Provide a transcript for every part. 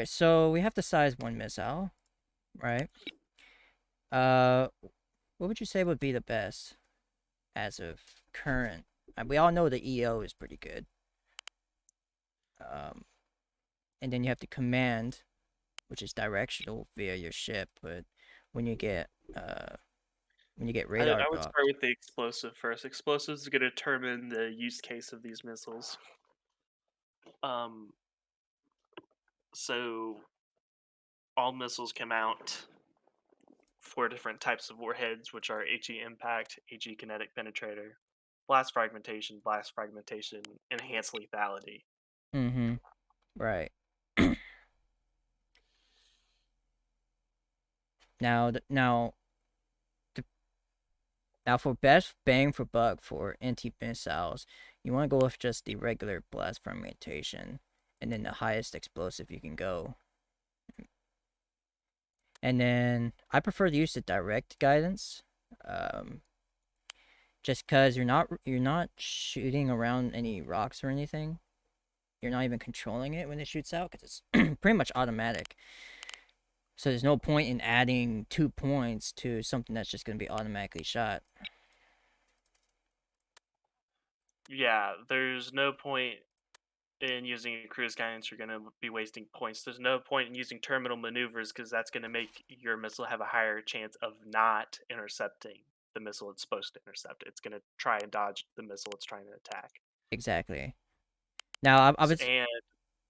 right, so we have the size 1 missile, right? Uh, what would you say would be the best as of current? We all know the EO is pretty good. Um, and then you have the command, which is directional via your ship, but when you get uh when you get radar I would start docked. with the explosive first. Explosives is going to determine the use case of these missiles. Um, so all missiles come out four different types of warheads, which are HE impact, HE kinetic penetrator, blast fragmentation, enhanced lethality. Mm-hmm. Right. Now, now for best bang for buck for anti-missiles, you want to go with just the regular blast fragmentation, and then the highest explosive you can go. And then I prefer to use the direct guidance, um, just because you're not shooting around any rocks or anything. You're not even controlling it when it shoots out because it's pretty much automatic. So there's no point in adding 2 points to something that's just going to be automatically shot. Yeah, there's no point in using cruise guidance. You're going to be wasting points. There's no point in using terminal maneuvers because that's going to make your missile have a higher chance of not intercepting the missile it's supposed to intercept. It's going to try and dodge the missile it's trying to attack. Exactly. Now I was And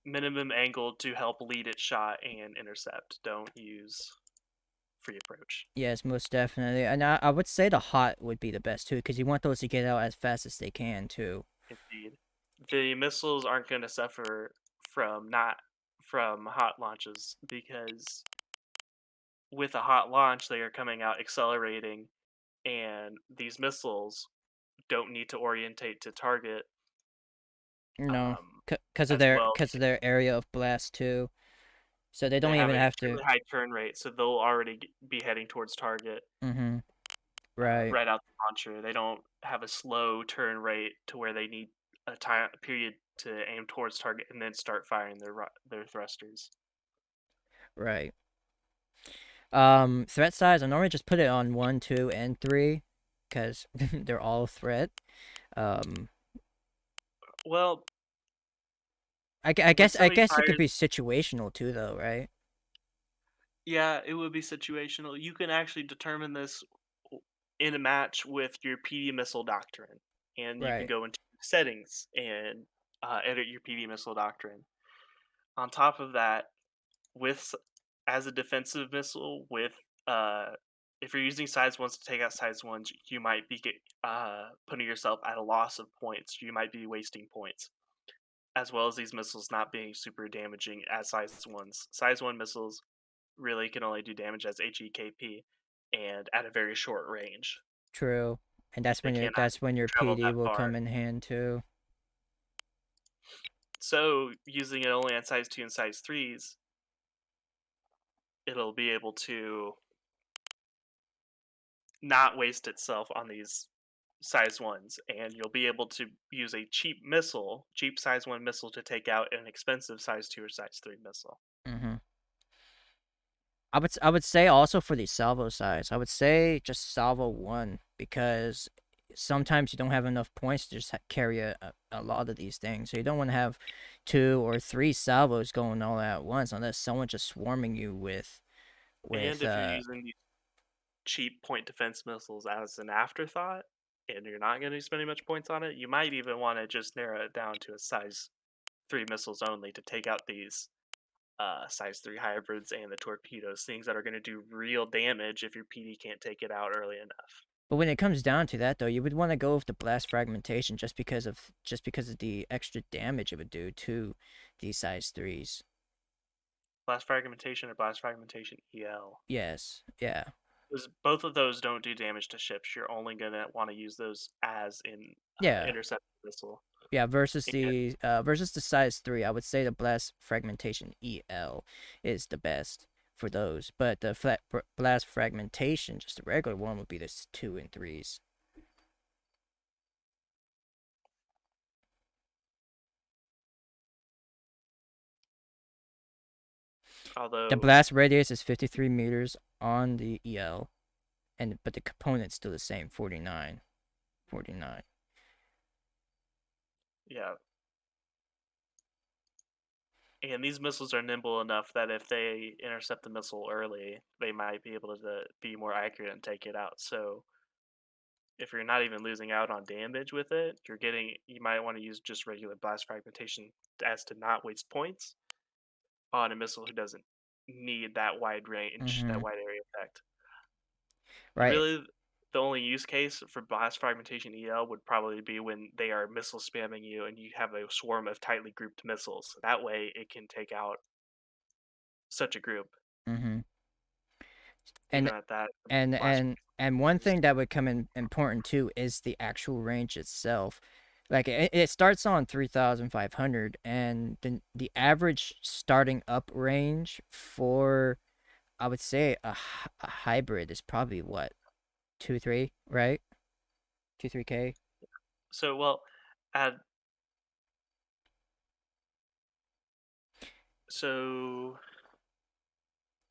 minimum angle to help lead its shot and intercept. Don't use free approach. yes, most definitely, and I would say the hot would be the best too because you want those to get out as fast as they can too. Indeed. The missiles aren't going to suffer from not from hot launches because with a hot launch they are coming out accelerating, and these missiles don't need to orientate to target You know, um, because of as their well because of because their area of blast too. So they they don't have even an have to. extremely high turn rate, so they'll already be heading towards target Mm-hmm. Right. right out the launcher. They don't have a slow turn rate to where they need a time period to aim towards target and then start firing their thrusters. Right. Threat size. I normally just put it on 1, 2, and 3, because they're all threat. Um, Well, I with guess so I many guess it could fires, be situational too, though, right? yeah, it would be situational. You can actually determine this in a match with your PD missile doctrine, and you can Right. go into settings and edit your PD missile doctrine. On top of that, with as a defensive missile, with uh, if you're using size ones to take out size ones, you might be putting yourself at a loss of points. You might be wasting points, as well as these missiles not being super damaging as size ones. Size one missiles really can only do damage as HEKP and at a very short range. True. And that's They when cannot that's when your travel PD that will far. come in hand too. So using it only on size 2 and size 3s, it'll be able to not waste itself on these size 1s, and you'll be able to use a cheap size 1 missile to take out an expensive size 2 or size 3 missile. Mm-hmm. I would say also for the salvo size, I would say just salvo 1 because sometimes you don't have enough points to just carry a lot of these things. So you don't want to have 2 or 3 salvos going all at once unless someone's just swarming you with And if you're using these cheap point defense missiles as an afterthought, and you're not going to be spending much points on it, you might even want to just narrow it down to a size 3 missiles only to take out these size 3 hybrids and the torpedoes, things that are going to do real damage if your PD can't take it out early enough. But when it comes down to that though, you would want to go with the blast fragmentation just because of the extra damage it would do to these size 3s. Blast fragmentation or blast fragmentation EL. Yes. Yeah. Because both of those don't do damage to ships. You're only going to want to use those as in Yeah. intercept missile. Yeah, And versus the size 3, I would say the blast fragmentation EL is the best for those. But the blast fragmentation, just the regular one, would be the 2 and 3s. The Although, blast radius is 53 meters on the EL, but the component's still the same, 49. 49. yeah, and these missiles are nimble enough that if they intercept the missile early, they might be able to be more accurate and take it out. So if you're not even losing out on damage with it, you might want to use just regular blast fragmentation as to not waste points on a missile who doesn't need that wide range, that Mm-hmm. wide area effect. Right. Really, the only use case for blast fragmentation EL would probably be when they are missile spamming you and you have a swarm of tightly grouped missiles. That way, it can take out such a group. Mm-hmm. Even And at that, and blast and and one is thing that would come in important too is the actual range itself. Like it starts on 3,500, and the average starting up range for, I would say, a hybrid is probably what, 2 3, right? 2 3K. so well. At so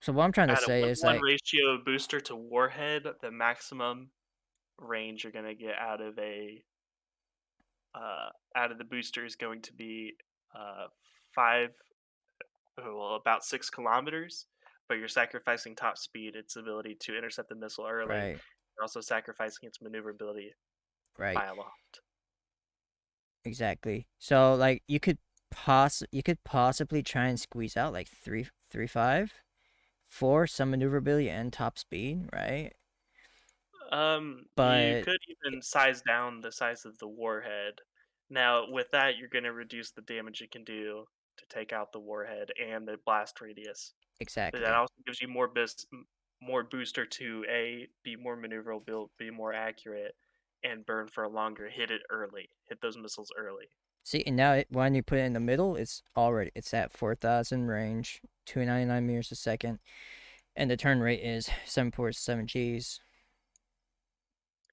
So what I'm trying to at a say is 1:1 like, ratio booster to warhead, the maximum range you're gonna get out of the booster is going to be uh, 5 about 6 kilometers, but you're sacrificing top speed, its ability to intercept the missile early. right, You're also sacrificing its maneuverability right, by a lot. exactly. So like you could possibly try and squeeze out like 3 3 5 for some maneuverability and top speed, right? You But could even size down the size of the warhead. Now, with that, you're going to reduce the damage it can do to take out the warhead and the blast radius. But that exactly. also gives you more booster to be more maneuverable, be more accurate, and burn for a longer. Hit those missiles early. See, and now when you put it in the middle, it's at 4,000 range, 299 meters a second, and the turn rate is 7.7 Gs.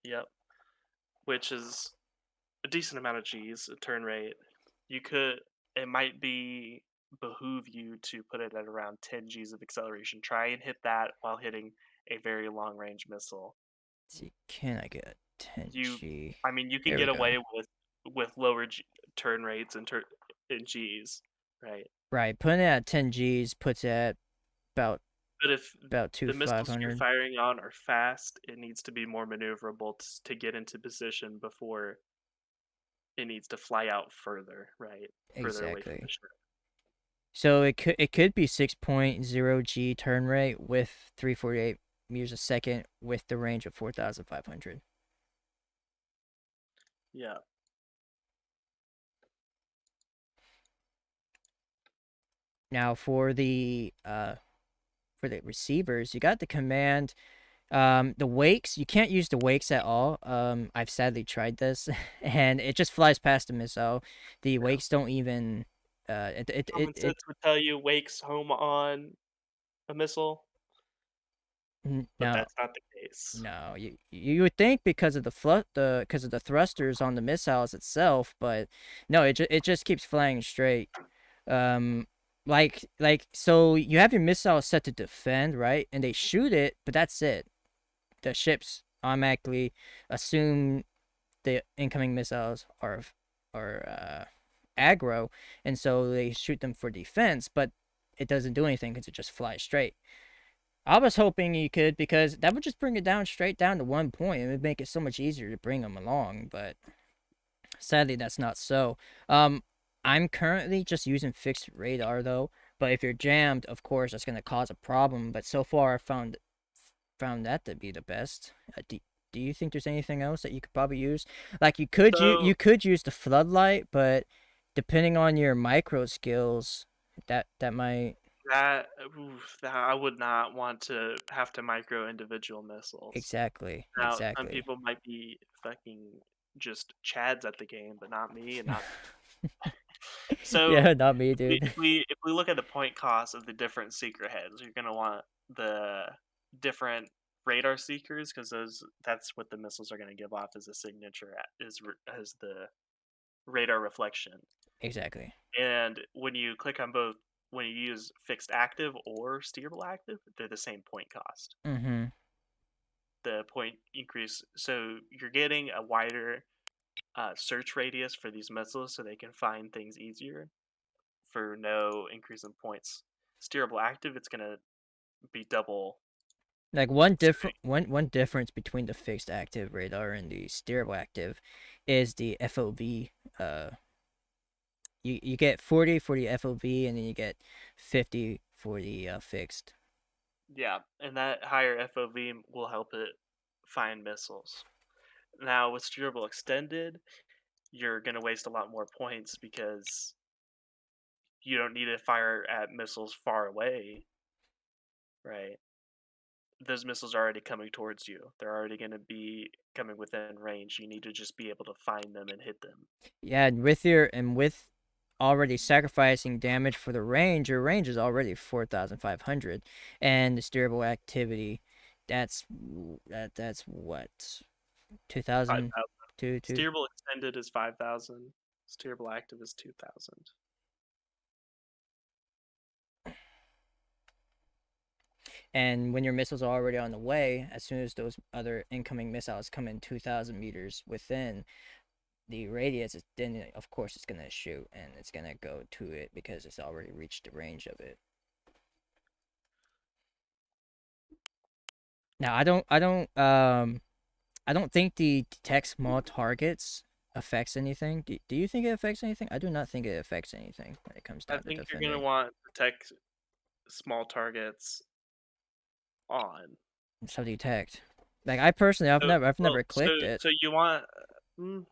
Yep, which is a decent amount of G's, a turn rate. You could, it might be behoove you to put it at around 10 G's of acceleration. Try and hit that while hitting a very long range missile. See, can I get a You, 10G? I mean, you can There we get go. away with lower turn rates in G's, right? Right, putting it at 10 Gs puts it at about But if two the missiles you're 500. firing on are fast, it needs to be more maneuverable to get into position before it needs to fly out further, right? Further away from the Exactly. ship. So it could be 6.0 G turn rate with 348 meters a second with the range of 4,500. Yeah. Now for the receivers, you got the command. The wakes, you can't use the wakes at all. I've sadly tried this, and it just flies past the missile. The Yeah. wakes don't even. Common sense would tell you wakes home on a missile, but No, that's not the case. no. You would think because of the thrusters on the missiles itself, but no, it just keeps flying straight. Um, so you have your missile set to defend, right? And they shoot it, but that's it. The ships automatically assume the incoming missiles are aggro, and so they shoot them for defense, but it doesn't do anything because it just flies straight. I was hoping you could, because that would just bring it down straight down to 1 point. It would make it so much easier to bring them along, but sadly that's not so. Um, I'm currently just using fixed radar though, but if you're jammed, of course that's gonna cause a problem. But so far I found that to be the best. Do you think there's anything else that you could probably use? Like So you could use the floodlight, but depending on your micro skills, that might that I would not want to have to micro individual missiles. exactly Now, some exactly. people might be fucking just chads at the game, but not me, and not so. Yeah, not me, If we dude. if we if we look at the point cost of the different seeker heads, you're gonna want the different radar seekers because that's what the missiles are gonna give off as a signature as the radar reflection. Exactly. And when you click on both when you use fixed active or steerable active, they're the same point cost. Mm-hmm. The point increase, so you're getting a wider search radius for these missiles, so they can find things easier for no increase in points. Steerable active, it's gonna be double Like shooting. one difference between the fixed active radar and the steerable active is the FOV. You get 40 for the FOV, and then you get 50 for the fixed. Yeah, and that higher FOV will help it find missiles. Now with steerable extended, you're gonna waste a lot more points because you don't need to fire at missiles far away, right? Those missiles are already coming towards you. They're already going to be coming within range. You need to just be able to find them and hit them. Yeah, and with already sacrificing damage for the range, your range is already 4,500, and the steerable activity, that's what 2,000 5,000. two. Steerable extended is 5,000. Steerable active is 2,000. And when your missiles are already on the way, as soon as those other incoming missiles come in 2,000 meters within the radius, then of course it's gonna shoot and it's gonna go to it because it's already reached the range of it. Now I don't think the detect small targets affects anything. Do you think it affects anything? I do not think it affects anything when it comes I down to think you're going to defending. want to protect small targets on. So detect. Like I personally, I've Well, never clicked it. so you want. mm,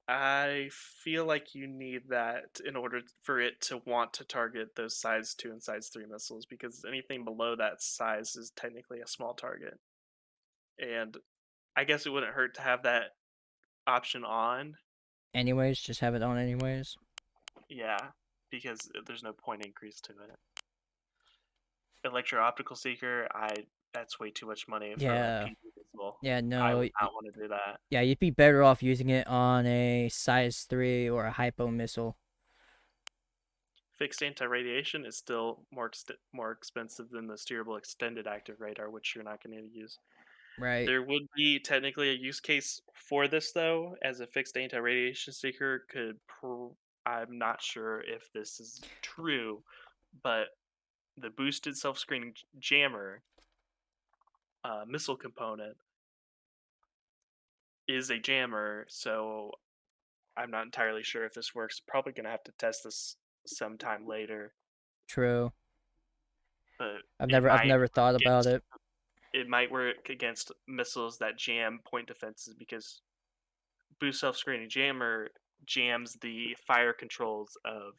I feel like you need that in order for it to want to target those size 2 and size 3 missiles, because anything below that size is technically a small target. And I guess it wouldn't hurt to have that option on. Anyways, just have it on anyways. Yeah, because there's no point increase to it. Electro optical seeker, I that's way too much money for a Yeah, PD missile. yeah, I no, would not want to do that. yeah, you'd be better off using it on a size 3 or a hypo missile. Fixed anti-radiation is still more expensive than the steerable extended active radar, which you're not going to use. Right. There would be technically a use case for this though, as a fixed anti-radiation seeker could. I'm not sure if this is true, but the boosted self-screening jammer missile component is a jammer, so I'm not entirely sure if this works. Probably gonna have to test this sometime later, True. but I've never thought about against it. it might work against missiles that jam point defenses because boost self-screening jammer jams the fire controls of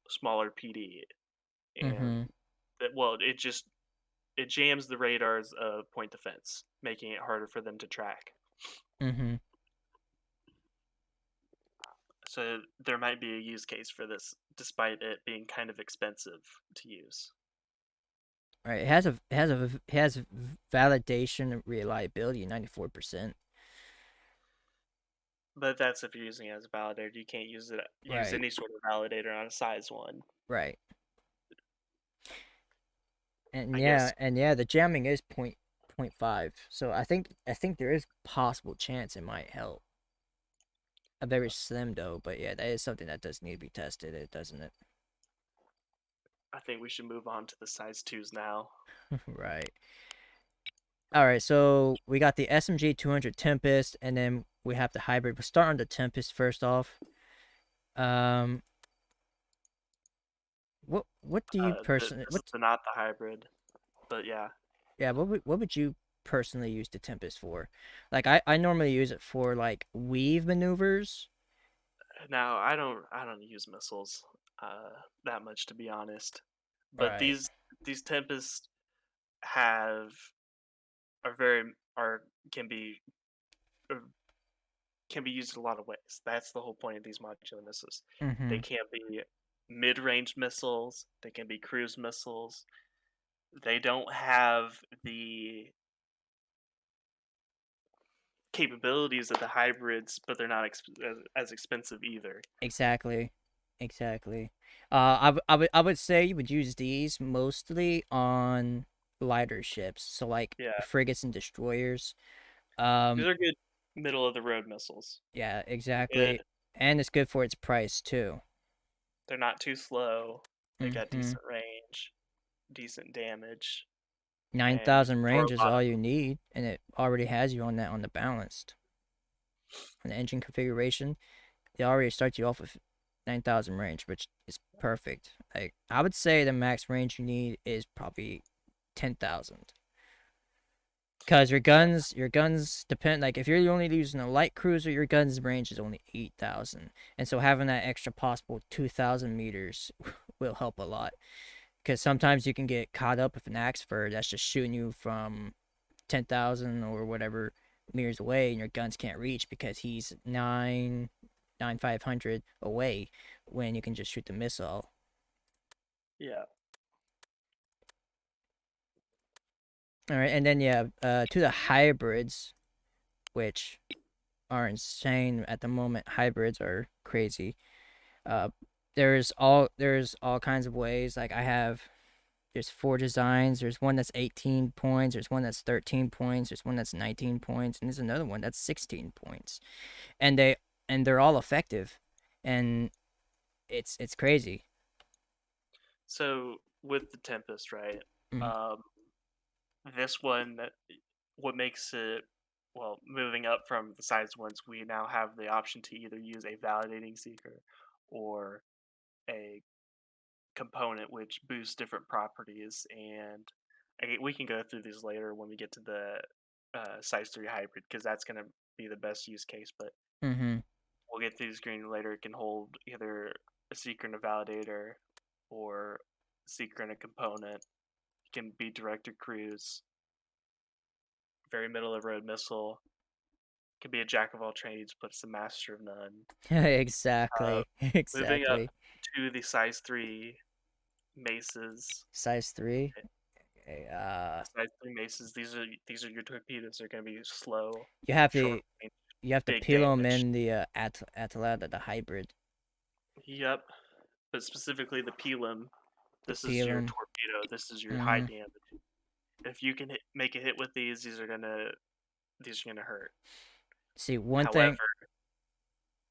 smaller PD, and Mhm. that it jams the radars of point defense, making it harder for them to track. Mhm. So there might be a use case for this, despite it being kind of expensive to use. Right. It has validation reliability 94%. But that's if you're using it as a validator. You can't use Right. any sort of validator on a size one. Right. I guess And yeah, the jamming is point five. So I think there is possible chance it might help. A very slim though, but yeah, that is something that does need to be tested, it doesn't it? I think we should move on to the size twos now. Right. All right, so we got the SMG 200 Tempest, and then we have the hybrid. We'll start on the Tempest first off. Um, what do you personally This is what not the hybrid, but yeah. yeah what would you personally use the Tempest for? Like I normally use it for like weave maneuvers. Now I don't use missiles that much to be honest, but Right. these tempests have are very are can be uh, can be used in a lot of ways. That's the whole point of these modular missiles. They Mm-hmm. can be mid-range missiles. They can be cruise missiles. They don't have capabilities of the hybrids, but they're not as expensive either. Exactly. Exactly. I would say you would use these mostly on lighter ships, so like Yeah, frigates and destroyers. these Um, are good middle of the road missiles. yeah, Good. exactly. And it's good for its price too. They're not too slow. They got Mm-hmm. decent range, decent damage, and you can 9,000 throw range a is lot of all you them. need, and it already has you on that on the balanced. On the engine configuration, it already starts you off with 9,000 range, which is perfect. Like I would say the max range you need is probably 10,000. Cause Yeah, your guns depend. Like if you're only using a light cruiser, your guns range is only 8,000, and so having that extra possible 2,000 meters will help a lot. Cause sometimes you can get caught up with an Axford that's just shooting you from 10,000 or whatever meters away, and your guns can't reach because he's 500 away when you can just shoot the missile. yeah. All right, and then yeah, to the hybrids, which are insane at the moment. Hybrids are crazy. Uh, there's all kinds of ways. Like there's four designs. There's one that's 18 points. There's one that's 13 points. There's one that's 19 points, and there's another one that's 16 points. And they're all effective, and it's crazy. So with the Tempest, right? Mm. Um, this one, what makes it well, moving up from the size ones, we now have the option to either use a validating seeker or a component which boosts different properties. And we can go through these later when we get to the size 3 hybrid because that's going to be the best use case. But Mm-hmm. we'll get through the screen later. It can hold either a seeker and a validator or a seeker and a component. It can be directed cruise, very middle of the road missile. It can be a jack of all trades, but it's a master of none. Uh, Exactly. moving up Exactly. to the size 3 maces. Size three. Okay, The size 3 maces, these are your torpedoes. They're going to be slow, you have short to range, you have to big peel them damage. in the Atalanta, the hybrid. Yep, but specifically the Pelem. The This is peel your them. torpedo. This is your high Mm-hmm. damage. If you can make a hit with these, these are gonna hurt. See, one thing. However,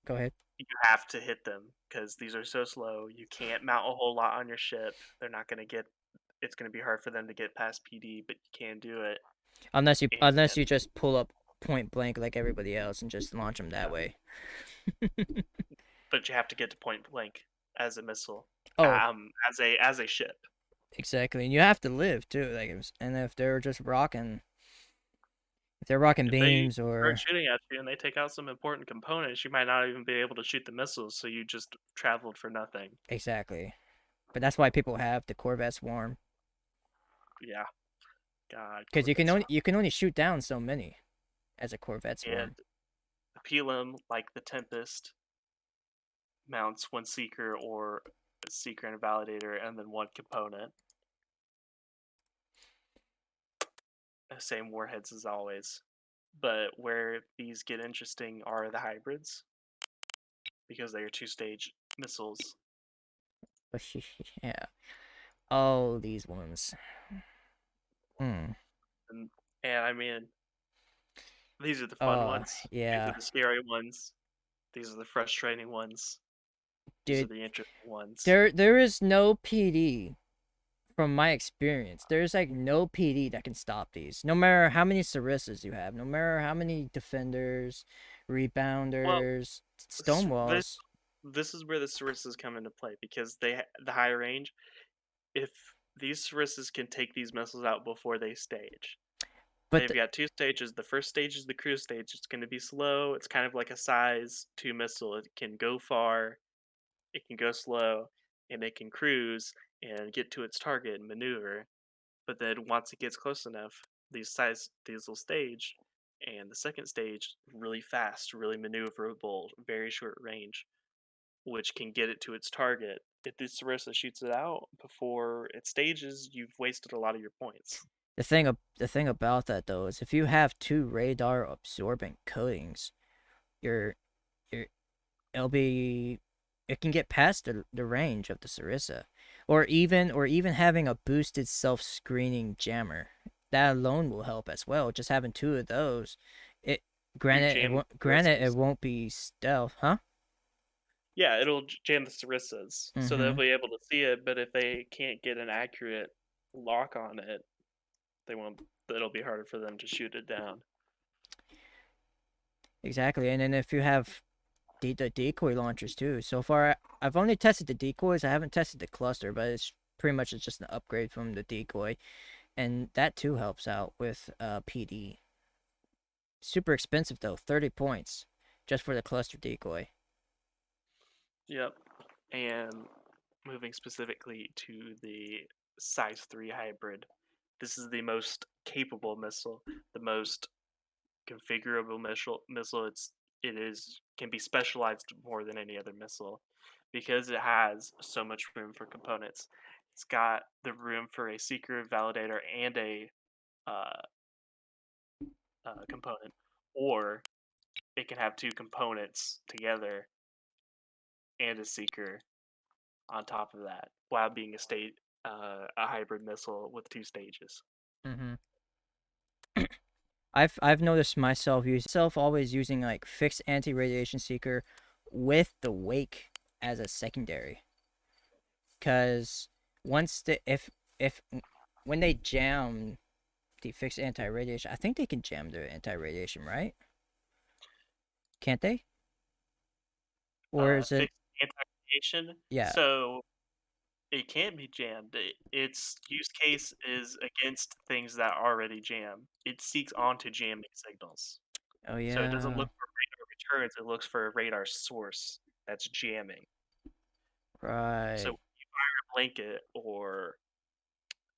Go ahead. you have to hit them because these are so slow. You can't mount a whole lot on your ship. They're not gonna get. It's gonna be hard for them to get past PD, but you can do it. And Unless you just pull up point blank like everybody else and just launch them that yeah, way. but you have to get to point blank as a missile, Oh, as a ship. exactly. And you have to live too. And if they're rocking If they beams start or shooting at you and they take out some important components, you might not even be able to shoot the missiles. So you just traveled for nothing. exactly. But that's why people have the Corvette swarm Yeah, God, because Corvettes. you can only shoot down so many as a Corvette And swarm. the Pelem, like the Tempest, mounts one seeker or a seeker and a validator, and then one component. Same warheads as always. But where these get interesting are the hybrids because they are two-stage missiles. Yeah. Oh, these ones. Hmm. And I mean, these are the fun Oh, ones. These are yeah. the scary ones. These are the frustrating ones. These are Dude, the interesting ones. there is no PD from my experience. There's like no PD that can stop these. No matter how many Sarissas you have, no matter how many defenders, Well, rebounders, this stonewalls. this is where the Sarisas come into play because the high range. If these Sarisas can take these missiles out before they stage, But they've got two stages. The first stage is the cruise stage. It's going to be slow. It's kind of like a size 2 missile. It can go far, it can go slow, and it can cruise and get to its target and maneuver. But then once it gets close enough, these will stage, and the second stage really fast, really maneuverable, very short range, which can get it to its target. If the Sarissa shoots it out before it stages, you've wasted a lot of your points. the thing about that though is if you have two radar absorbent coatings, you're you're it'll be it can get past the range of the Sarissa, or even having a boosted self screening jammer. That alone will help as well. Just having two of those, it You jam granted it Sarissas. won't be stealth, huh? Yeah, it'll jam the Sarissas, so they'll Mm-hmm. be able to see it. But if they can't get an accurate lock on it, they won't. It'll be harder for them to shoot it down. Exactly. And then if you have the decoy launchers too. So far, I've only tested the decoys. I haven't tested the cluster, but it's pretty much just an upgrade from the decoy, and that too helps out with PD. Super expensive though, 30 points just for the cluster decoy. Yep. And moving specifically to the size 3 hybrid, this is the most capable missile, the most configurable missile. It is can be specialized more than any other missile because it has so much room for components. It's got the room for a seeker, validator, and a uh, component, or it can have two components together and a seeker on top of that, while being a hybrid missile with two stages. Mm-hmm. I've noticed myself always using like fixed anti-radiation seeker with the wake as a secondary, because once the if when they jam the fixed anti-radiation, I think they can jam the anti-radiation, right? Can't they? Or is it? Fixed anti-radiation, Yeah. so it can't be jammed. Its use case is against things that already jam. It seeks onto jamming signals. Oh So it doesn't yeah. look for radar returns, it looks for a radar source that's jamming. So Right. when you fire a blanket or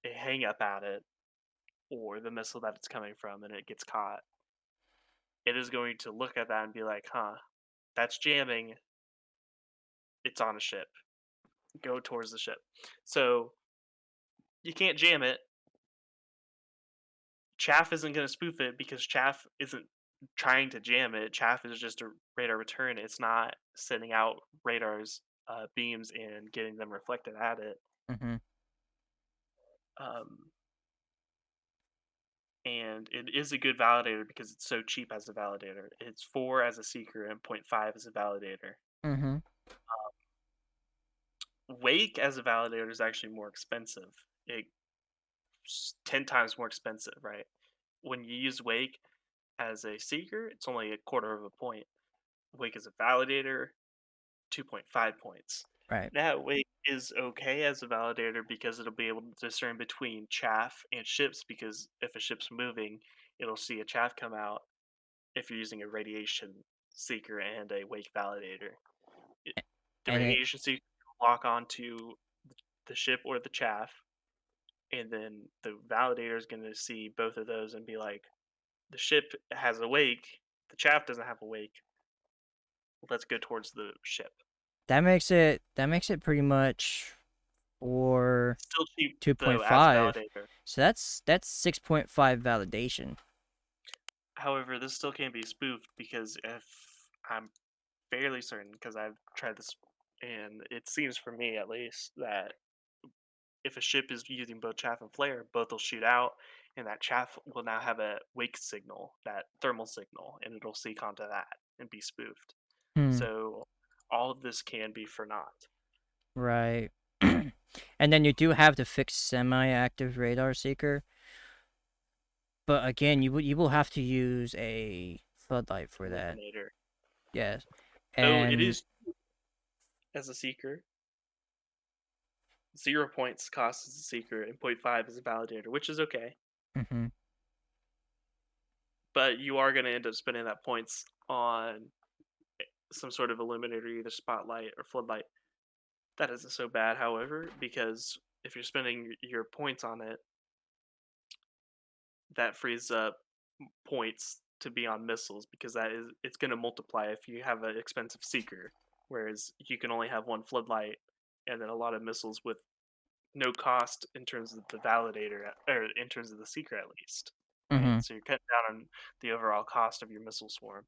a hang up at it, or the missile that it's coming from and it gets caught, it is going to look at that and be like, huh, that's jamming. It's on a ship. Go towards the ship. So you can't jam it. Chaff isn't going to spoof it because Chaff isn't trying to jam it. Chaff is just a radar return. It's not sending out radar's beams and getting them reflected at it. Mm-hmm. Um, and it is a good validator because it's so cheap as a validator. It's 4 as a seeker and 0.5 as a validator. Mm-hmm. Wake as a validator is actually more expensive. It's 10 times more expensive, right? When you use Wake as a seeker, it's only a quarter of a point. Wake as a validator, 2.5 points. Right. Now, Wake is okay as a validator because it'll be able to discern between chaff and ships, because if a ship's moving, it'll see a chaff come out if you're using a radiation seeker and a Wake validator. It, the And it radiation seeker will lock onto the ship or the chaff, and then the validator is going to see both of those and be like, the ship has a wake, the chaff doesn't have a wake. Let's go towards the ship. that makes it pretty much for It's still cheap though as a 2.5. validator. So that's 6.5 validation. However, this still can't be spoofed because if I'm fairly certain, because I've tried this, and it seems for me at least that if a ship is using both chaff and flare, both will shoot out, and that chaff will now have a wake signal, that thermal signal, and it'll seek onto that and be spoofed. Hmm. So all of this can be for naught. Right. And then you do have the fixed semi-active radar seeker, but again, you will have to use a floodlight for that. Illuminator. Yes. So it And is as a seeker. 0 points cost as a seeker and 0.5 as a validator, which is okay. mhm. But you are going to end up spending that points on some sort of illuminator, either spotlight or floodlight. That isn't so bad, however, because if you're spending your points on it, that frees up points to be on missiles, because it's going to multiply if you have an expensive seeker, whereas you can only have one floodlight and then a lot of missiles with no cost in terms of the validator, or in terms of the seeker at least, right? Mm-hmm. So you're cutting down on the overall cost of your missile swarm.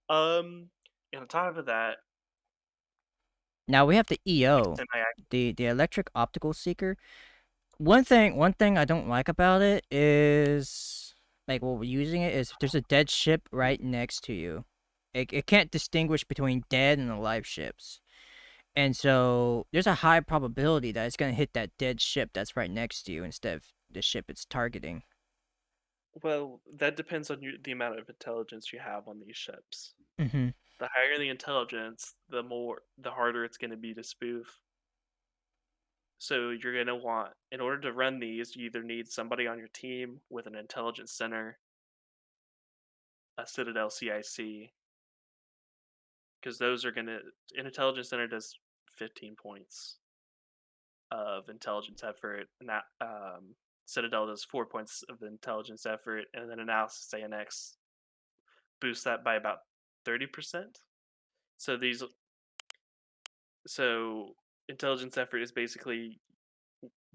Um, and on top of that, Now we have the it's EO, semi-active. the electric optical seeker. One thing I don't like about it is like while we're using it is there's a dead ship right next to you. It can't distinguish between dead and alive ships. And so there's a high probability that it's gonna hit that dead ship that's right next to you instead of the ship it's targeting. Well, that depends on the amount of intelligence you have on these ships. Mm-hmm. The higher the intelligence, the harder it's going to be to spoof. So you're going to want, in order to run these, you either need somebody on your team with an intelligence center, a Citadel CIC, because those are going to, an intelligence center does 15 points of intelligence effort, and that Citadel does 4 points of intelligence effort, and then Analysis ANX boosts that by about 30%. So so intelligence effort is basically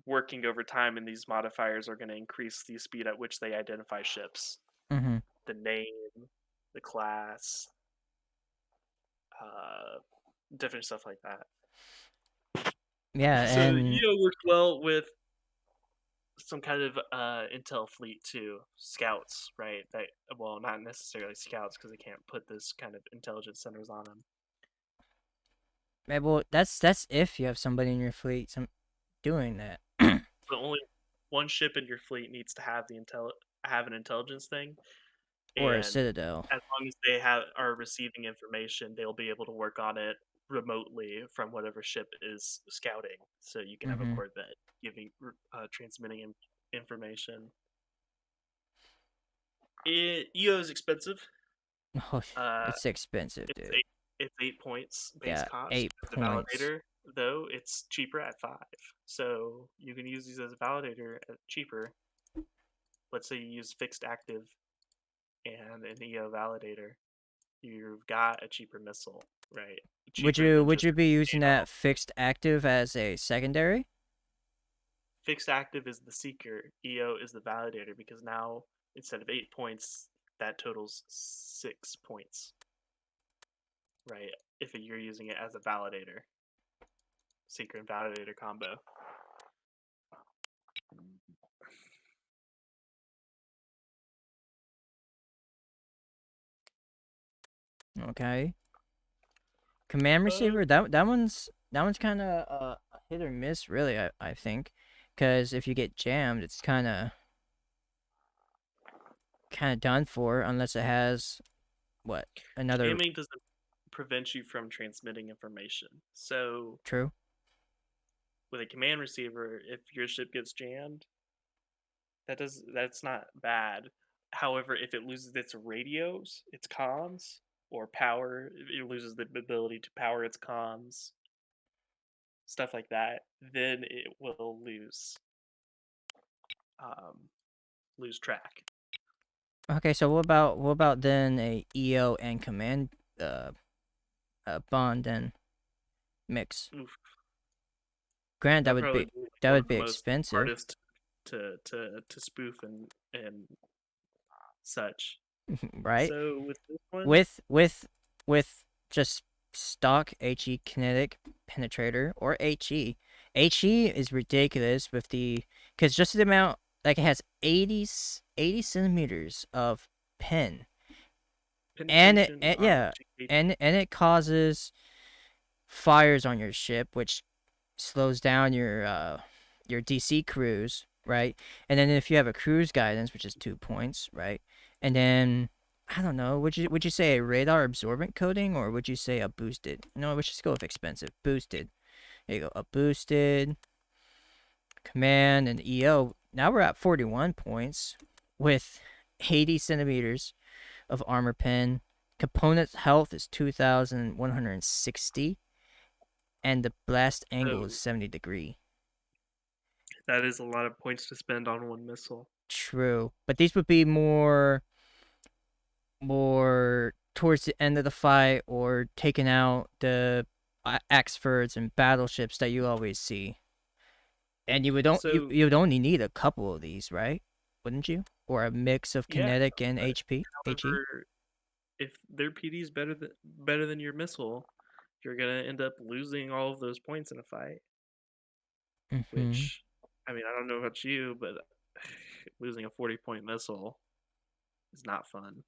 working over time, and these modifiers are going to increase the speed at which they identify ships, Mm-hmm. the name, the class, uh, different stuff like that. Yeah, So and EO works well with some kind of intel fleet too, scouts, right? That, well, not necessarily scouts because they can't put this kind of intelligence centers on them. well, that's if you have somebody in your fleet doing that. But only one ship in your fleet needs to have have an intelligence thing, Or a and citadel. as long as they are receiving information, they'll be able to work on it remotely from whatever ship is scouting. So you can have a Mm-hmm. Corvette giving transmitting information. EO is expensive. Oh, Uh, it's expensive, it's dude. it's 8 points base Yeah, cost. 8 The points. validator, though, it's cheaper at 5. So you can use these as a validator at cheaper. Let's say you use fixed active and an EO validator. You've got a cheaper missile, right? Would Cheaper you than would just you be using AO. that fixed active as a secondary? Fixed active is the seeker, EO is the validator, because now instead of 8 points, that totals 6 points, right? If you're using it as a validator, seeker and validator combo. Okay. Command receiver. Um, That one's kind of hit or miss, really. I think, because if you get jammed, it's kind of done for unless it has what another Jamming doesn't prevent you from transmitting information. So true. with a command receiver, if your ship gets jammed, that's not bad. However, if it loses its radios, its comms, or power, it loses the ability to power its comms, stuff like that, then it will um, lose track. Okay, so what about then a EO and command uh, bond and mix? Oof, Grant, that that would probably be be that one of would the be most expensive, hardest to spoof and such. right? So with this one, With just stock HE kinetic penetrator or HE is ridiculous with the because just the amount like it has 80 centimeters of pen and penetration on yeah HE. and it causes fires on your ship which slows down your DC cruise, right? And then if you have a cruise guidance, which is 2 points, right? And then I don't know, would you say a radar absorbent coating or would you say a boosted? No, let's just go with expensive. Boosted. There you go. A boosted command and EO. Now we're at 41 points with 80 centimeters of armor pen. Component's health is 2,160 and the blast angle is So 70 degree. that is a lot of points to spend on one missile. True, but these would be more towards the end of the fight or taking out the Axfords and battleships that you always see. And you would don't you So you would only need a couple of these, right? Wouldn't you? Or a mix of yeah, kinetic and but HP, HE? however, if their PD is better than your missile, you're gonna end up losing all of those points in a fight. Mm-hmm. Which, I mean, I don't know about you, but losing a 40-point missile is not fun.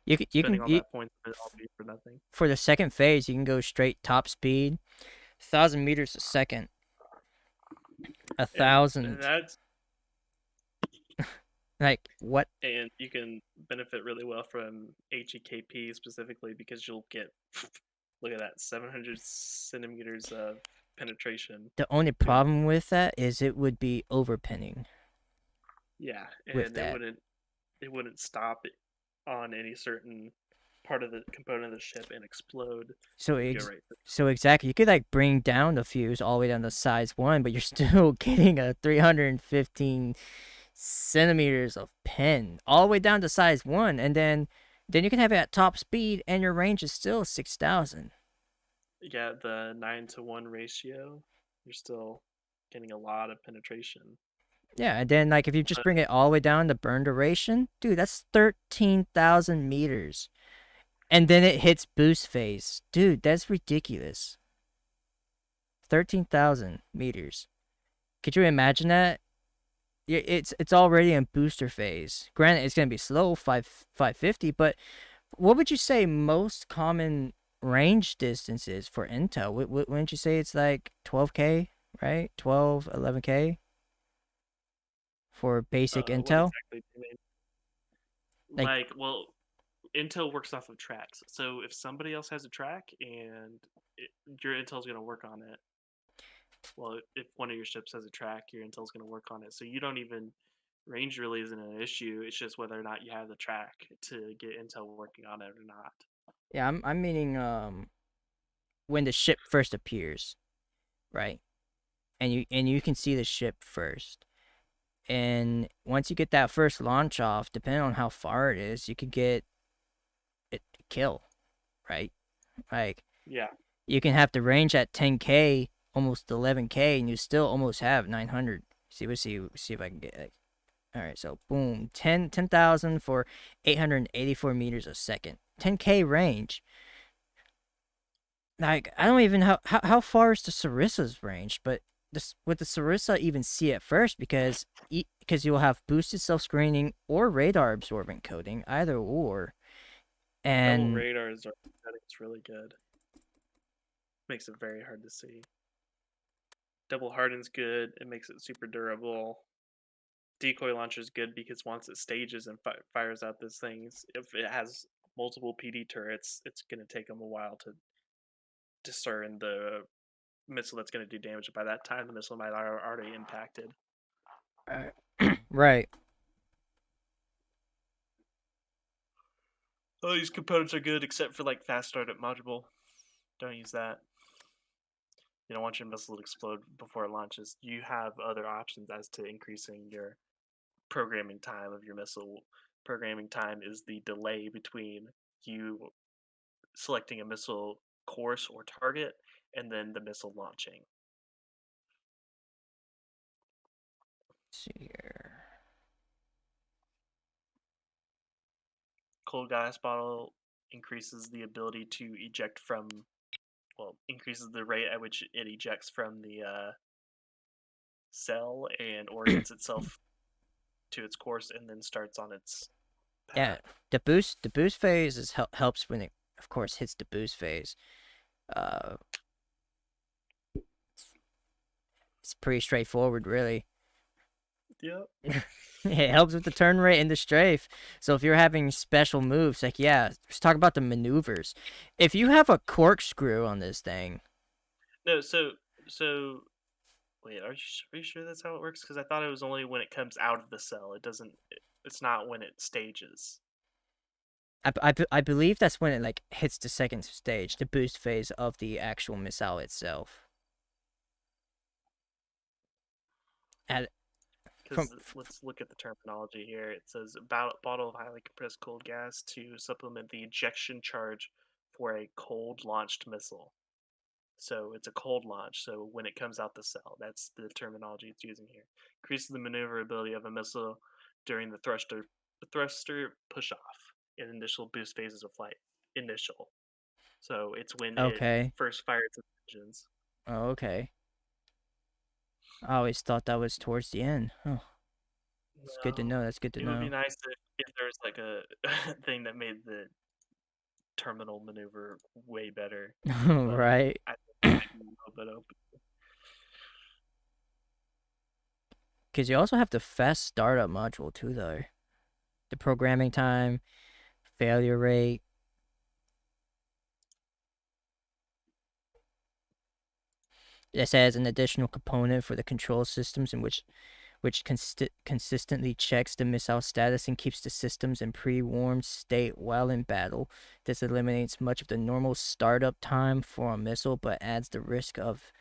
You can, you Spending can all you, that points and it all be for nothing. for the second phase, you can go straight top speed, 1,000 meters a second, a And thousand. that's Like what? and you can benefit really well from HEKP specifically because you'll get look at that 700 centimeters of penetration. The only Good. problem with that is it would be overpinning Yeah, with and it that. wouldn't stop it on any certain part of the component of the ship and explode. So You'd go right. so exactly, you could like bring down the fuse all the way down to size 1, but you're still getting a 315 centimeters of pin all the way down to size 1, and then you can have it at top speed, and your range is still 6,000. Yeah, the 9-to-1 ratio, you're still getting a lot of penetration. Yeah, and then like if you just But bring it all the way down to burn duration, dude, that's 13,000 meters. And then it hits boost phase. Dude, that's ridiculous. 13,000 meters. Could you imagine that? It's already in booster phase. Granted, it's gonna be slow, 550, but what would you say most common range distances for Intel? Wouldn't you say it's like 12K, right? 12, 11K for basic what Intel? exactly do you mean? Like, Like, well, Intel works off of tracks. So if somebody else has a track and your Intel's going to work on it, well, if one of your ships has a track, your Intel's going to work on it. So you don't even range really isn't an issue. It's just whether or not you have the track to get Intel working on it or not. yeah, I'm meaning when the ship first appears, right? And you can see the ship first. And once you get that first launch off, depending on how far it is, you could get it to kill, right? Like Yeah. you can have the range at 10K, almost 11K, and you still almost have 900. See if I can get like, all right, so boom, 10,000 for 884 meters a second. 10K range. Like I don't even how far is the Sarissa's range, but this with the Sarissa even see it first because you'll have boosted self screening or radar absorbent coating, either or, Double and radars are it's really good. Makes it very hard to see. Double harden's good. It makes it super durable. Decoy launcher is good because once it stages and fires out those things, if it has multiple PD turrets, it's going to take them a while to discern the missile that's going to do damage. By that time, the missile might already impacted. right. All these components are good except for like fast startup module. Don't use that. You don't want your missile to explode before it launches. You have other options as to increasing your programming time of your missile. Programming time is the delay between you selecting a missile course or target and then the missile launching. Let's see here. Cold gas bottle increases the ability to eject from, well, increases the rate at which it ejects from the cell and orients itself to its course and then starts on its Yeah, path. the boost phase helps when it of course hits the boost phase. Uh, it's pretty straightforward, really. Yep. It helps with the turn rate and the strafe. So if you're having special moves, like yeah, let's talk about the maneuvers. If you have a corkscrew on this thing, No, so wait, are you sure that's how it works? Because I thought it was only when it comes out of the cell. It doesn't. It's not when it stages. I believe that's when it like hits the second stage, the boost phase of the actual missile itself. At from Because let's look at the terminology here. It says about bottle of highly compressed cold gas to supplement the ejection charge for a cold launched missile. So it's a cold launch. So when it comes out the cell, that's the terminology it's using here. Increases the maneuverability of a missile during the thruster push off in initial boost phases of flight. Initial. So it's when it Okay. first fires its engines. Oh, okay. I always thought that was towards the end. Oh, it's good to No, know. That's good to it would be know. nice if there was like a thing that made the terminal maneuver way better, but Right. I think it might be a little bit open. Because you also have the fast startup module too, though. The programming time, failure rate. This adds an additional component for the control systems in which consistently checks the missile status and keeps the systems in pre-warmed state while in battle. This eliminates much of the normal startup time for a missile, but adds the risk of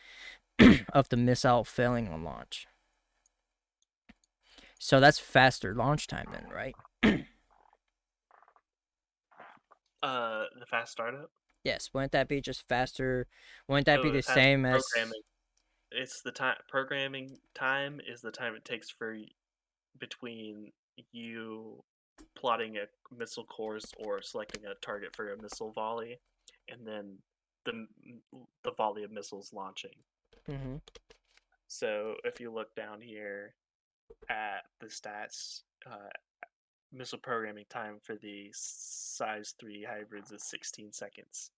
of the missile failing on launch. So that's faster launch time then, right? The fast startup. Yes, wouldn't that be just faster? Wouldn't that be Oh, the the faster same as? programming. It's the time programming time is the time it takes for between you plotting a missile course or selecting a target for a missile volley, and then the the volley of missiles launching. Mm-hmm. So if you look down here at the stats, missile programming time for the size 3 hybrids is 16 seconds.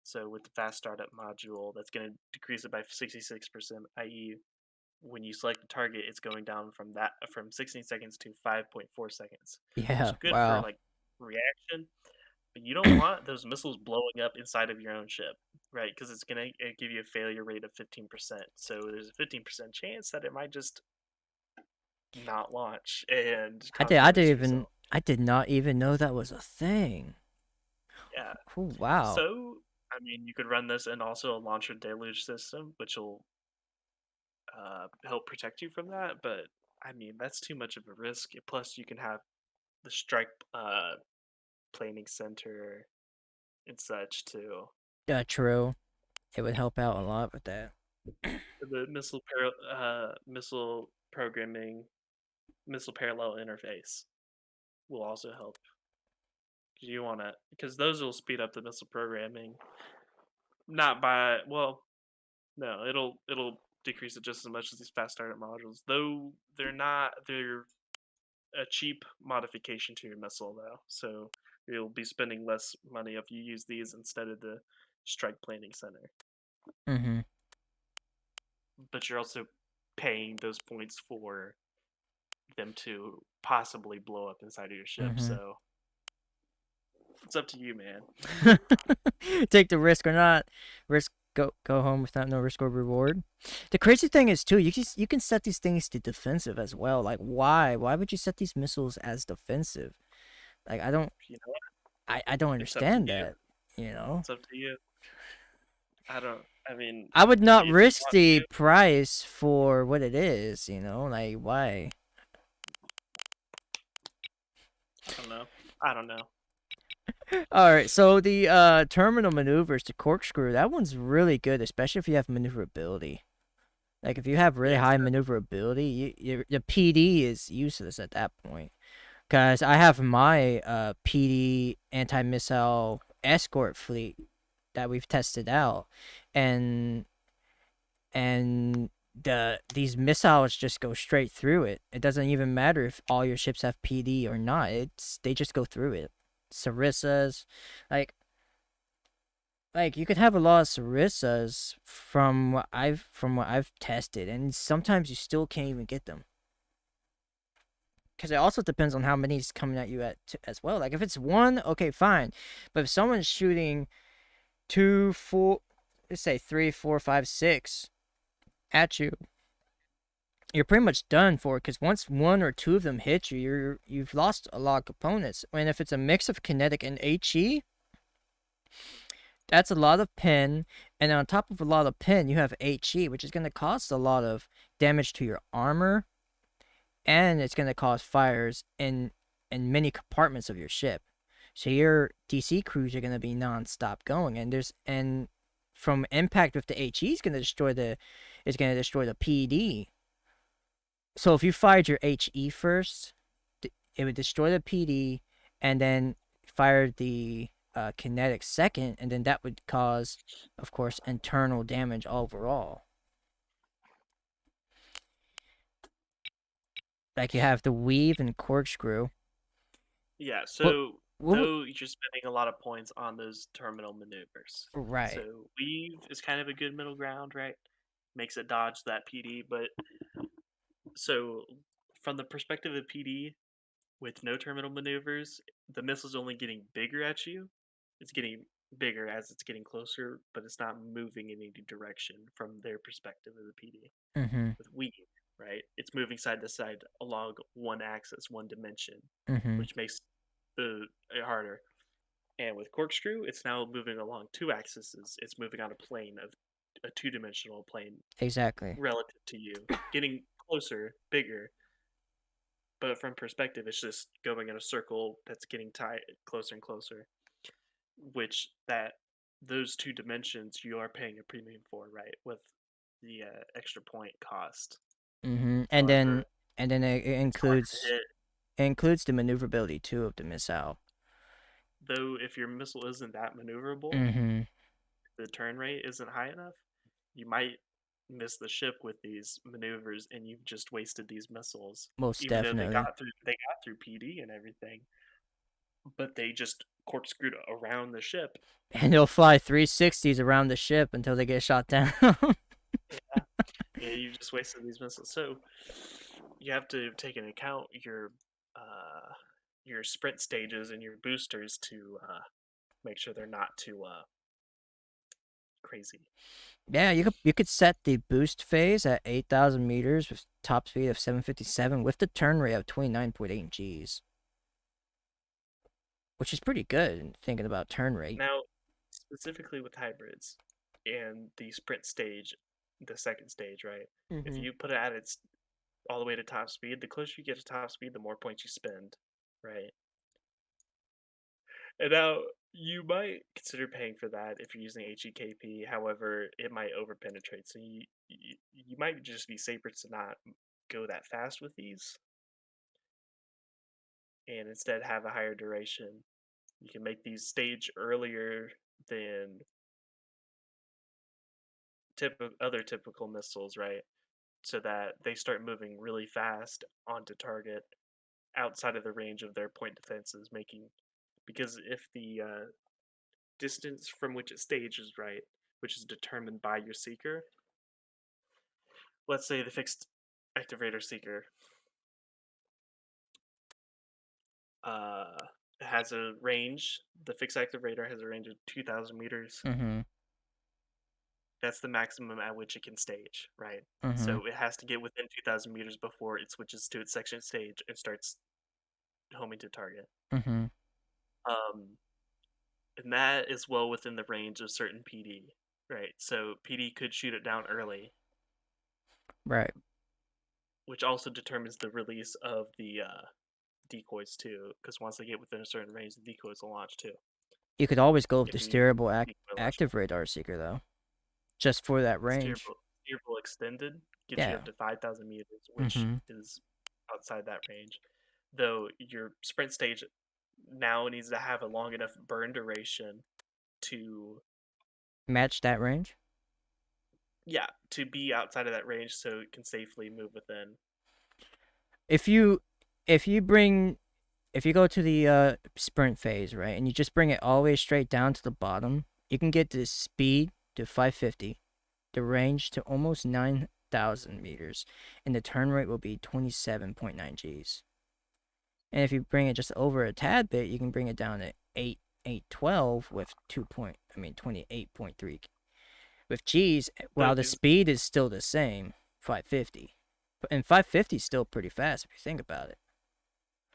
So with the fast startup module, that's going to decrease it by 66%, i.e., when you select the target, it's going down from 16 seconds to 5.4 seconds, which Yeah. is good for Wow. like reaction. But you don't want those missiles blowing up inside of your own ship, right? Because it's gonna give you a failure rate of 15%. So there's a 15% chance that it might just not launch and I cause did. I damage didn't to even. yourself. I did not even know that was a thing. Yeah. Oh wow. So I mean, you could run this and also a launcher deluge system, which will help protect you from that. But I mean, that's too much of a risk. Plus, you can have the strike planning center and such too. Yeah, true. It would help out a lot with that. The missile programming, missile parallel interface will also help. Because you want to, because those will speed up the missile programming. Not by well, no, it'll decrease it just as much as these fast startup modules. Though they're a cheap modification to your missile though, so you'll be spending less money if you use these instead of the strike planning center. Mm-hmm. But you're also paying those points for them to possibly blow up inside of your ship. Mm-hmm. So it's up to you, man. Take the risk or not. Risk go home without no risk or reward. The crazy thing is too, you can set these things to defensive as well. Like why? Why would you set these missiles as defensive? Like You know, I don't it's up to understand you. that, you know? It's up to you. I don't. I mean, I would not if you risk want the to, price for what it is, you know? Like why? I don't know. I don't know. All right, so the terminal maneuvers to corkscrew, that one's really good, especially if you have maneuverability. Like if you have really Yes. high maneuverability, the PD is useless at that point. Cause I have my PD anti-missile escort fleet that we've tested out, and these missiles just go straight through it. It doesn't even matter if all your ships have PD or not. They just go through it. Sarissas, like you could have a lot of Sarissas from what I've tested, and sometimes you still can't even get them. Because it also depends on how many is coming at you as well. Like if it's one, okay, fine, but if someone's shooting two, four, let's say 3, 4, 5, 6 at you, you're pretty much done for. Because once one or two of them hit you, you've lost a lot of components. And if it's a mix of kinetic and HE, that's a lot of pin, and on top of a lot of pin, you have HE, which is going to cause a lot of damage to your armor, and it's going to cause fires in many compartments of your ship. So your DC crews are going to be non-stop going, and from impact with the HE is gonna destroy the PD. So if you fired your HE first, it would destroy the PD, and then fired the kinetic second, and then that would cause, of course, internal damage overall. Like you have the weave and corkscrew. Yeah, What? so What? though you're spending a lot of points on those terminal maneuvers. Right. So weave is kind of a good middle ground, right? Makes it dodge that PD, but so from the perspective of PD with no terminal maneuvers, the missile's only getting bigger at you. It's getting bigger as it's getting closer, but it's not moving in any direction from their perspective of the PD. Mhm. With weave, right? It's moving side to side along one axis, one dimension, Mhm. which makes it harder. And with corkscrew, it's now moving along two axes. It's moving on a plane of a two-dimensional plane Exactly. relative to you, getting closer, bigger. But from perspective, it's just going in a circle that's getting tight closer and closer. Which that those two dimensions you are paying a premium for, right? With the extra point cost. Mhm. And then However, and then it's hard to hit. it includes the maneuverability too of the missile. Though if your missile isn't that maneuverable, Mhm. the turn rate isn't high enough, you might miss the ship with these maneuvers, and you've just wasted these missiles. Most Even though definitely. they got through PD and everything, but they just corkscrewed around the ship. And they'll fly 360s around the ship until they get shot down. Yeah, yeah, you just wasted these missiles. So you have to take into account your sprint stages and your boosters to make sure they're not too crazy. Yeah, you could set the boost phase at 8,000 meters with top speed of 757 with the turn rate of 29.8 Gs, which is pretty good thinking about turn rate. Now, specifically with hybrids and the sprint stage, the second stage, right? If Mhm. you put it at its all the way to top speed, the closer you get to top speed, the more points you spend, right? And now you might consider paying for that if you're using HEKP. However, it might overpenetrate, so you might just be safer to not go that fast with these, and instead have a higher duration. You can make these stage earlier than other typical missiles, right? So that they start moving really fast onto target outside of the range of their point defenses, making because if the distance from which it stages, right, which is determined by your seeker. Let's say the fixed activator seeker uh, has a range. The fixed activator has a range of 2,000 meters. Mhm. That's the maximum at which it can stage, right? Mhm. So it has to get within 2,000 meters before it switches to its section stage and starts homing to target. Mhm. Um, and that is well within the range of certain PD, right? So PD could shoot it down early, Right. which also determines the release of the decoys too, because once they get within a certain range, the decoys will launch too. You could always go with the If you use steerable decoy launcher, active radar seeker though, just for that range. steerable extended gives you Yeah. up to 5,000 meters, which Mhm. is outside that range. Though your sprint stage now needs to have a long enough burn duration to Match that range. yeah to be outside of that range, so it can safely move within. If you if you bring if you go to the sprint phase, right, and you just bring it all the way straight down to the bottom, you can get the speed to 550, the range to almost 9,000 meters, and the turn rate will be 27.9 Gs. And if you bring it just over a tad bit, you can bring it down to 812 with 28.3 with G's, Though while the these speed is still the same, 550. And 550 is still pretty fast if you think about it.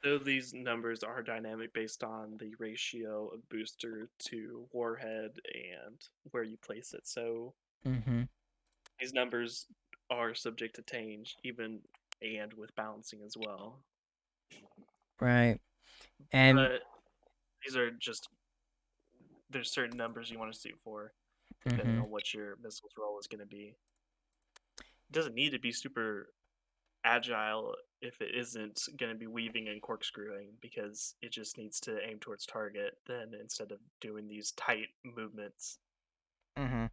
though these numbers are dynamic based on the ratio of booster to warhead and where you place it. So Mm-hmm. these numbers are subject to change, even and with balancing as well. Right. And But these are just there's certain numbers you want to shoot for. depending Mm-hmm. on what your missile's role is going to be. It doesn't need to be super agile if it isn't going to be weaving and corkscrewing, because it just needs to aim towards target then instead of doing these tight movements. Mm-hmm.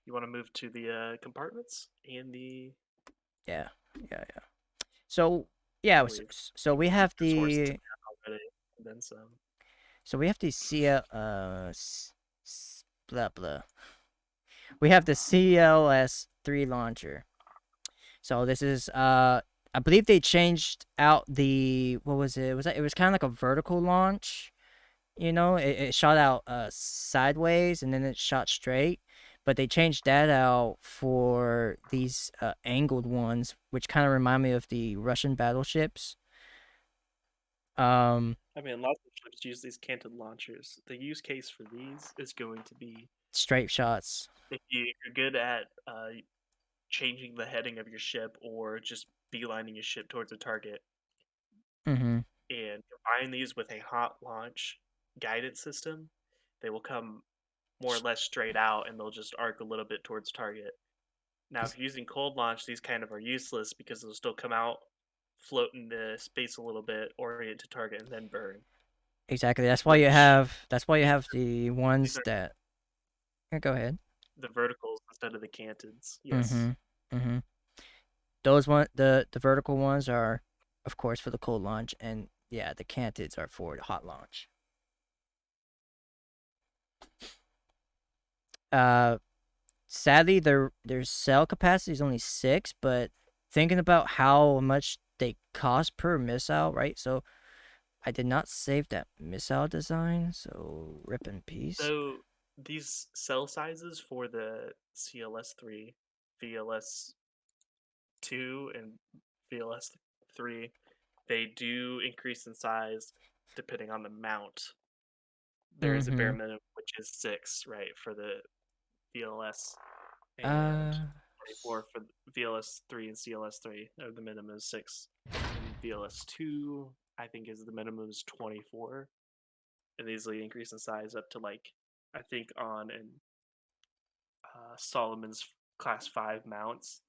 You want to move to the compartments and the, Yeah. Yeah. Yeah. So yeah. I believe So we you have just horse to the that already, and then some. so we have the blah blah. We have the CLS3 launcher. So this is I believe they changed out the what was it? Was that it was kind of like a vertical launch. You know, it shot out sideways and then it shot straight. But they changed that out for these angled ones, which kind of remind me of the Russian battleships. Um, I mean, lots of ships use these canted launchers. The use case for these is going to be straight shots. if you're good at changing the heading of your ship or just beelining your ship towards a target, Mm-hmm. and combine these with a hot launch guidance system, they will come more or less straight out and they'll just arc a little bit towards target. Now, if you're using cold launch, these kind of are useless because they'll still come out, float into space a little bit, orient to target, and then burn. Exactly. That's why you Which have. That's why you these have the these ones are that. Yeah, go ahead. the verticals instead of the cantons. Yes. Mm-hmm. Mm-hmm. The vertical ones are, of course, for the cold launch, and yeah, the cantids are for the hot launch. Uh, sadly, their cell capacity is only 6, but thinking about how much they cost per missile, right? So I did not save that missile design, so rip in peace. So these cell sizes for the CLS3, VLS2, and VLS3, they do increase in size depending on the mount. There is a bare Mm-hmm. minimum, which is 6, right, for the VLS, and Uh, 24 for VLS3 and CLS3. The minimum is 6. And VLS2, I think, is the minimum is 24. And easily increase in size up to like, I think on an Solomon's class 5 mounts,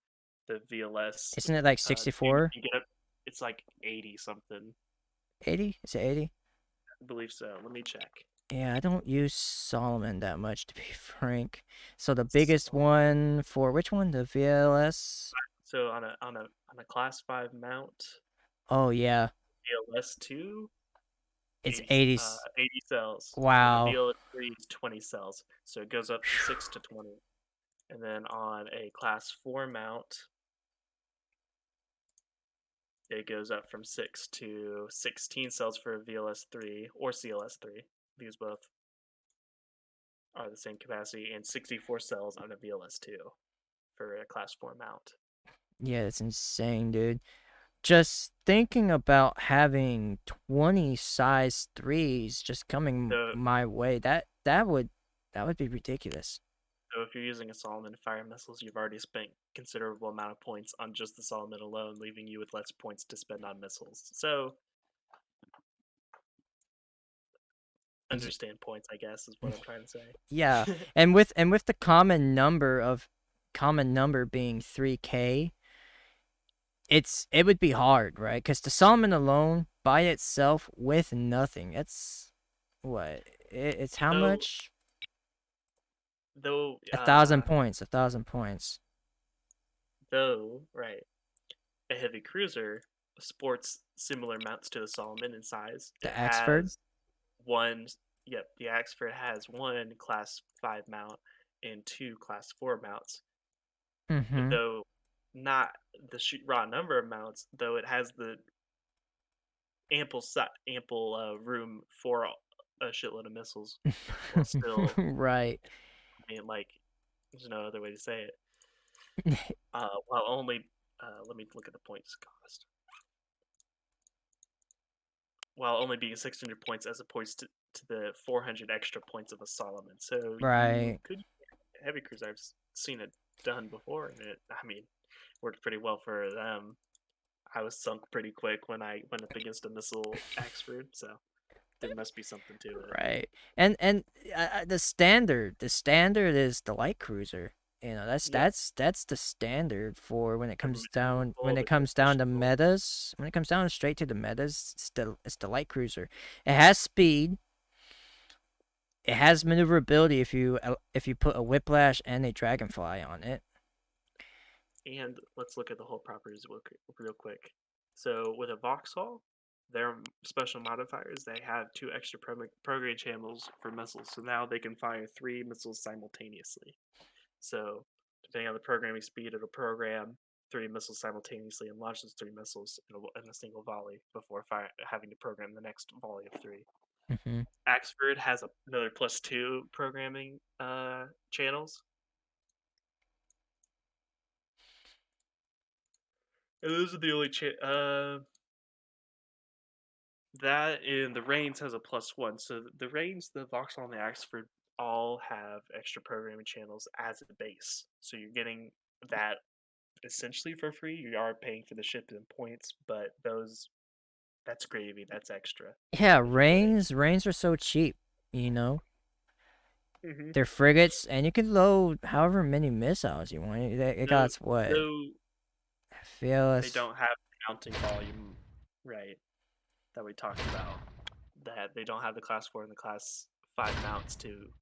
the VLS isn't it like 2 64? can get up. It's like 80 something. 80? Is it 80? I believe so. Let me check. Yeah, I don't use Solomon that much to be frank. So the biggest So, one for which one? The VLS? so on a class 5 mount, Oh yeah, VLS2, it's 80. 80 cells, and the Wow. VLS3 is 20 cells. So it goes up from 6 to 20. And then on a class 4 mount, it goes up from 6 to 16 cells for VLS3 or CLS3. These both are the same capacity, and 64 cells on a VLS2 for a class 4 mount. Yeah, it's insane, dude. Just thinking about having 20 size 3s just coming So, my way, that would be ridiculous. so if you're using a Solomon fire missiles, you've already spent considerable amount of points on just the Solomon alone, leaving you with less points to spend on missiles. So Y- understand points, I guess, is what I'm trying to Yeah, say. and with the common number being 3K, it would be hard, right? Because the Solomon alone by itself with nothing, it's what it's how though, much? though, 1,000 points, 1,000 points. right, a heavy cruiser sports similar mounts to the Solomon in size. The It Axford. has one, yep, the Axford has one class 5 mount and two class 4 mounts, Mm-hmm. though not the raw number of mounts, though it has the ample room for a shitload of missiles, while still, Right. I mean, like, there's no other way to say it. While only, let me look at the points cost. While only being 600 points as opposed to the 400 extra points of a Solomon. So you Right. could heavy cruiser. I've seen it done before, and it, I mean, worked pretty well for them. I was sunk pretty quick when I went up against a missile Axford. So there must be something to it. Right. And the standard is the light cruiser. You know, Yeah, that's the standard for when it the comes down maneuverable, the to conditional. metas. When it comes down straight to the metas, it's the light cruiser. It has speed. It has maneuverability if you put a whiplash and a dragonfly on it. And let's look at the whole properties real quick. So with a Vauxhall, their special modifiers, they have two extra program channels for missiles. So now they can fire 3 missiles simultaneously. So depending on the programming speed, it'll program 3 missiles simultaneously and launch those 3 missiles in a single volley before having to program the next volley of 3. Hmm. Axford has another +2 programming channels. And those are the only that and the Reigns has a +1. So the Reigns, the Vauxhall, and the Axford all have extra programming channels as a base. So you're getting that essentially for free. You are paying for the ship and points, but that's gravy. That's extra Yeah, that you're getting. Reigns are so cheap. You know, Hmm. they're frigates, and you can load however many missiles you want. It Though, got what though they fearless. don't have the mounting volume, right? That we talked about. That they don't have the class 4 and the class 5 mounts to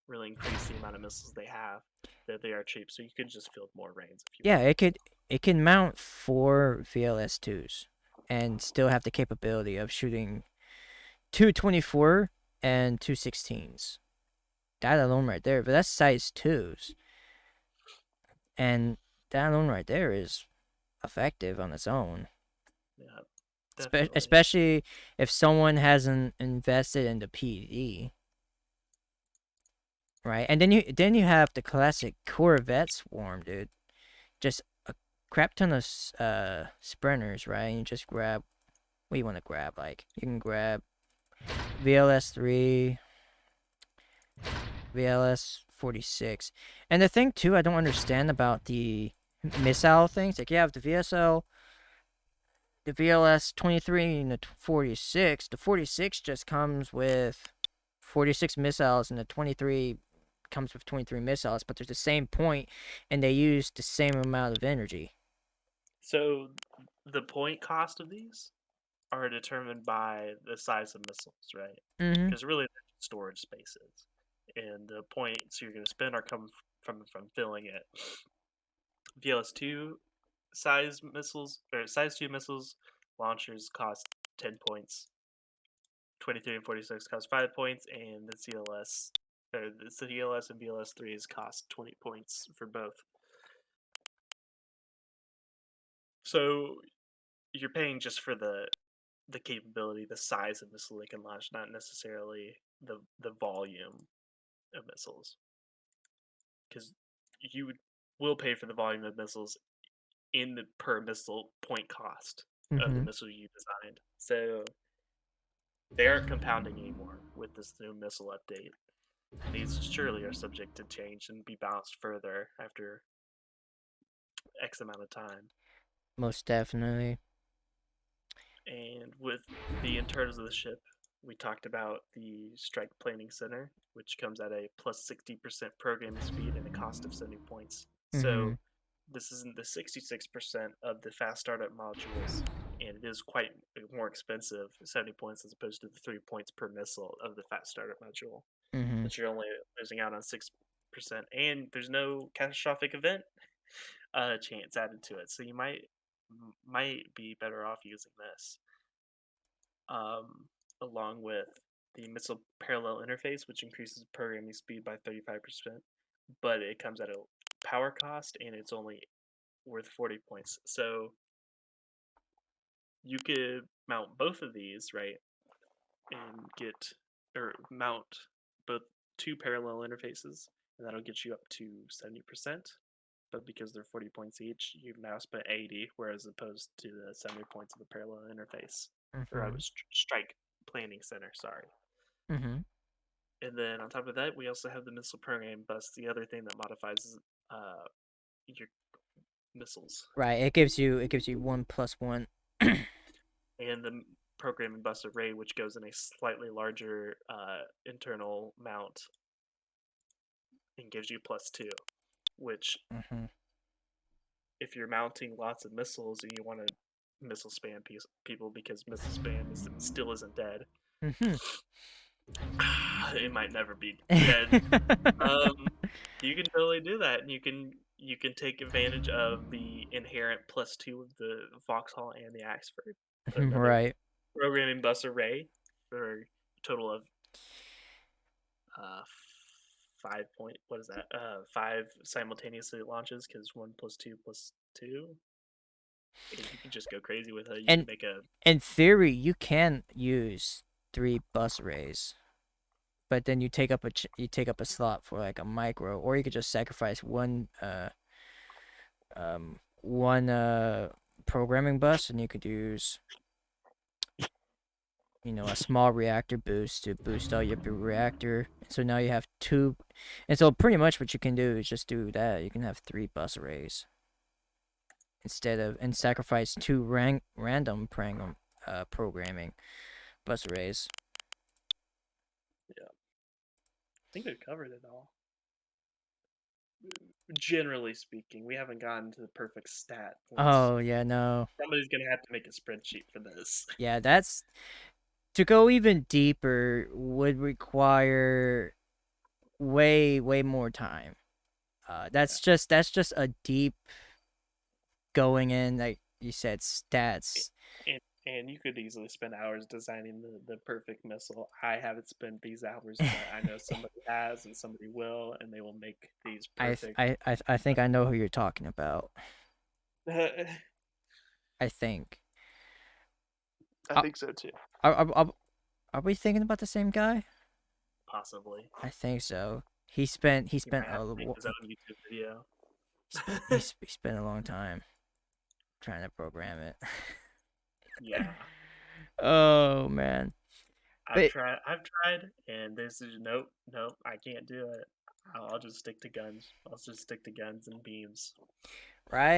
really increase the amount of missiles they have. That they are cheap, so you could just field more Reigns if you Yeah, wanted. it can mount 4 VLS2s and still have the capability of shooting 224 and 216s. That alone right there, but that's size 2s. And that alone right there is effective on its own. Yeah, definitely. Especially if someone hasn't invested in the PD, right? And then you have the classic Corvette swarm, dude. Just a crap ton of sprinters, right? And you just grab what you want to grab. Like you can grab VLS 3, VLS 46, and the thing too I don't understand about the missile things. Like you have the VSL, the VLS 23, and the 46. The 46 just comes with 46 missiles, and the 23 comes with 23 missiles. But there's the same point, and they use the same amount of energy. So the point cost of these are determined by the size of missiles, right? Mm-hmm. Because really they're just storage spaces, and the points you're going to spend are coming from filling it. VLS2 size 2 missiles launchers cost 10 points. 23 and 46 cost 5 points, and the CLS and VLS3s cost 20 points for both. So you're paying just for the capability, the size of missile they can launch, not necessarily the volume of missiles. Because you will pay for the volume of missiles in the per missile point cost of the Mm-hmm. missile you designed. So they aren't compounding anymore with this new missile update. These surely are subject to change and be balanced further after X amount of time. Most definitely. And with the internals of the ship, we talked about the Strike Planning Center, which comes at a plus 60% programming speed and a cost of 70 points. Mm-hmm. So this isn't the 66% of the fast startup modules, and it is quite more expensive, 70 points as opposed to the 3 points per missile of the fast startup module. Mm-hmm. But you're only losing out on 6%, and there's no catastrophic event chance added to it. So you might be better off using this, um, along with the missile parallel interface, which increases programming speed by 35%, but it comes at a power cost and it's only worth 40 points. So you could mount both of these, right, and get or mount both two parallel interfaces, and that'll get you up to 70%. But because they're 40 points each, you've now spent 80, whereas opposed to the 70 points of a parallel interface, or I Mm-hmm. was strike planning center, sorry. Mm-hmm. And then on top of that, we also have the missile program bus, the other thing that modifies your missiles. Right. It gives you 1+1. And programming bus array, which goes in a slightly larger internal mount and gives you +2. Which, Mm-hmm. if you're mounting lots of missiles and you want to missile spam people because missile spam still isn't dead, Mm-hmm. it might never be dead. Um, you can totally do that, and you can take advantage of the inherent +2 of the Vauxhall and the Axford. Put another Right. programming bus array for a total of uh, 5 point. What is that? 5 simultaneously launches because 1 + 2 + 2. You can just go crazy with it. You can And make a in theory, you can use 3 bus arrays, but then you take up you take up a slot for like a micro, or you could just sacrifice one programming bus, and you could use a small reactor boost to boost all your reactor. So now you have 2, and so pretty much what you can do is just do that. You can have 3 bus arrays and sacrifice 2 random programming bus arrays. yeah. I think we've covered it all. Generally speaking, we haven't gotten to the perfect stat. Oh yeah, no. Somebody's gonna have to make a spreadsheet for this. Yeah, that's to go even deeper would require way more time. That's just a deep going in, like you said, stats. And you could easily spend hours designing the perfect missile. I haven't spent these hours, but I know somebody has and somebody will, and they will make these perfect. I think I know who you're talking about. I I think. Are, think so too. are we thinking about the same guy? Possibly. I think so. He He might spent have to make his own YouTube video. he spent a long time trying to program it. Yeah. Oh man. But I've tried, and this is nope. I can't do it. I'll just stick to guns. I'll just stick to guns and beams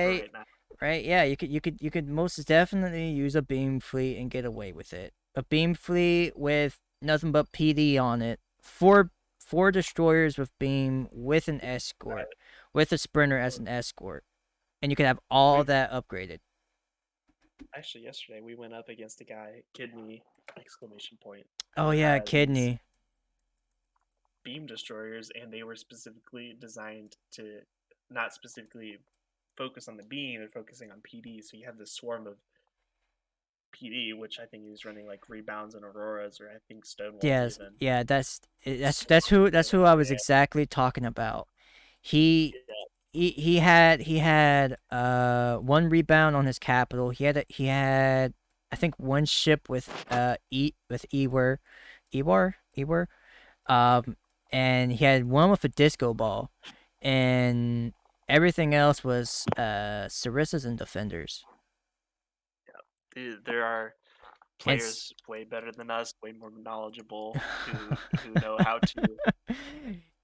for right, right now. right, yeah, you could most definitely use a beam fleet and get away with it. A beam fleet with nothing but PD on it. Four destroyers with beam with an escort, Right. with a sprinter as an escort, and you could have all We that upgraded. actually yesterday we went up against a guy, kidney exclamation point, Oh who yeah, had these kidney. beam destroyers, and they were specifically designed to not specifically focus on the beam, they're focusing on PD. So you have this swarm of PD, which I think he was running like rebounds and auroras, or I think Stonewalls Yes, even. yeah, Swarming that's them, who I was and exactly talking about. He yeah, he had one rebound on his capital. He had I think one ship with Ewar um and he had one with a disco ball, and everything else was Sarissas and defenders. there are And players way better than us, way more knowledgeable, who know how to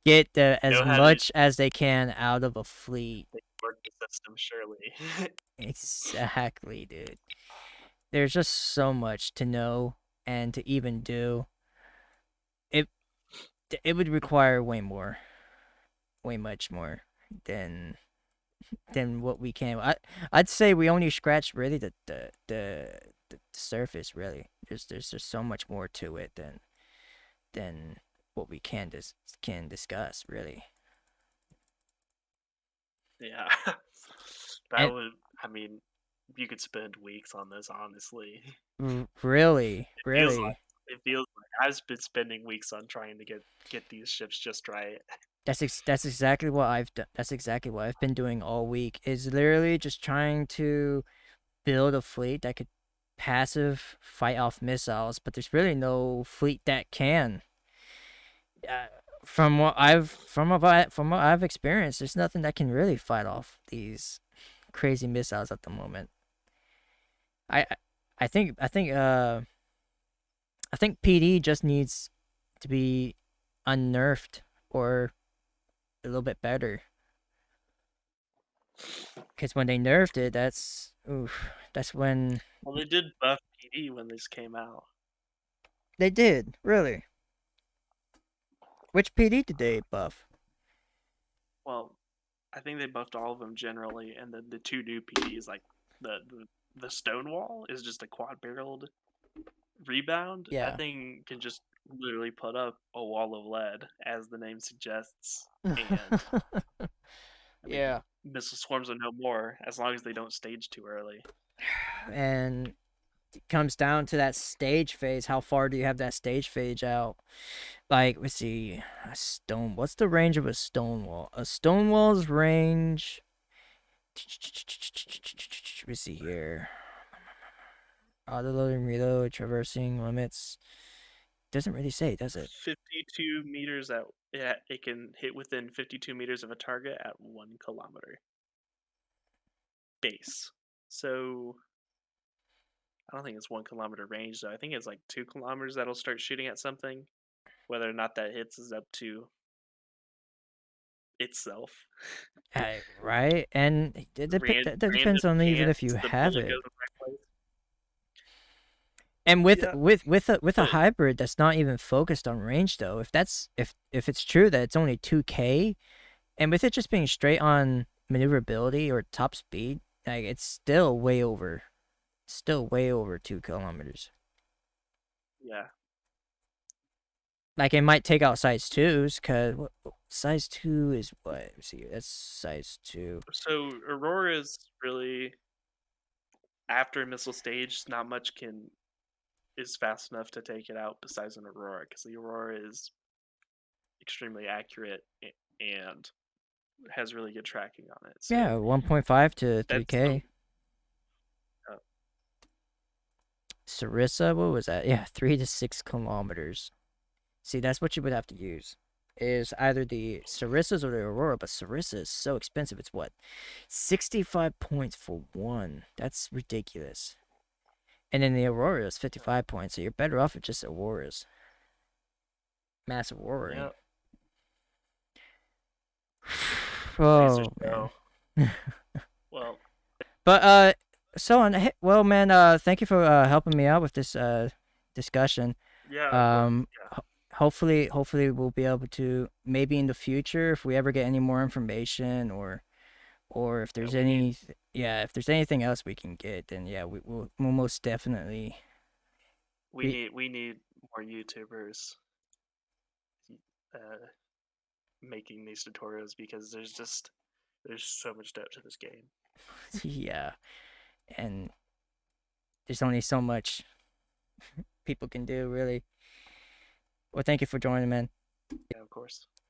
get as know how to much as they can out of a fleet. work the system. Surely, Exactly, dude. There's just so much to know and to even do. It it would require way much more than what we can. I'd say we only scratched really the surface. Really, there's just so much more to it than what we can discuss. Really, yeah. That and would. I mean, you could spend weeks on this. Honestly, really, it feels like really. I've been spending weeks on trying to get these ships just right. That's exactly what I've done. That's exactly what I've been doing all week. Is literally just trying to build a fleet that could passive fight off missiles, but there's really no fleet that can. Uh, from what I've experienced, there's nothing that can really fight off these crazy missiles at the moment. I I think I think I think PD just needs to be unnerfed or a little bit better. Because when they nerfed it, that's oof. That's when Well, they did buff PD when this came out. They did, really. Which PD did they buff? Well, I think they buffed all of them generally, and then the two new PDs, like the Stonewall, is just a quad barreled rebound. That Yeah. thing can just literally put up a wall of lead, as the name suggests. And I mean, Yeah. missile swarms are no more as long as they don't stage too early. And it comes down to that stage phase. How far do you have that stage phase out? Like, let's see, a stone. What's the range of a Stonewall? A Stonewall's range. Let's see here. Auto loading, reload, traversing limits. Doesn't really say, does it? 52 meters at yeah, it can hit within 52 meters of a target at 1 kilometer base. So I don't think it's 1 kilometer range though. I think it's like 2 kilometers that'll start shooting at something. Whether or not that hits is up to itself. Right, and that Random depends on even if you chance the have bullet it. goes in the right place. And Yeah, with a but hybrid that's not even focused on range though, if it's true that it's only 2K, and with it just being straight on maneuverability or top speed, like it's still way over 2 kilometers. yeah. Like it might take out size twos, cause size two is what? Let's see, that's size two. So Aurora is really after missile stage. Not much can is fast enough to take it out besides an Aurora, because the Aurora is extremely accurate and has really good tracking on it. So Yeah, 1.5 to that's the 3K. Sarissa, what was that? Yeah, 3 to 6 kilometers. See, that's what you would have to use. Is either the Sarissas or the Aurora, but Sarissa is so expensive. It's what? 65 points for one. That's ridiculous. And then the Aurora is 55 points, so you're better off with just Auroras. Mass Aurora. yeah. Lasers Oh man. go. Well, But so on well man, thank you for helping me out with this discussion. yeah. Well, Um hopefully we'll be able to, maybe in the future, if we ever get any more information, or if yeah. there's any, yeah, if there's anything else we can get, then yeah, we'll most definitely be. We need more YouTubers uh, making these tutorials, because there's so much depth to this game. Yeah, and there's only so much people can do, really. Well, thank you for joining, man. Yeah, of course.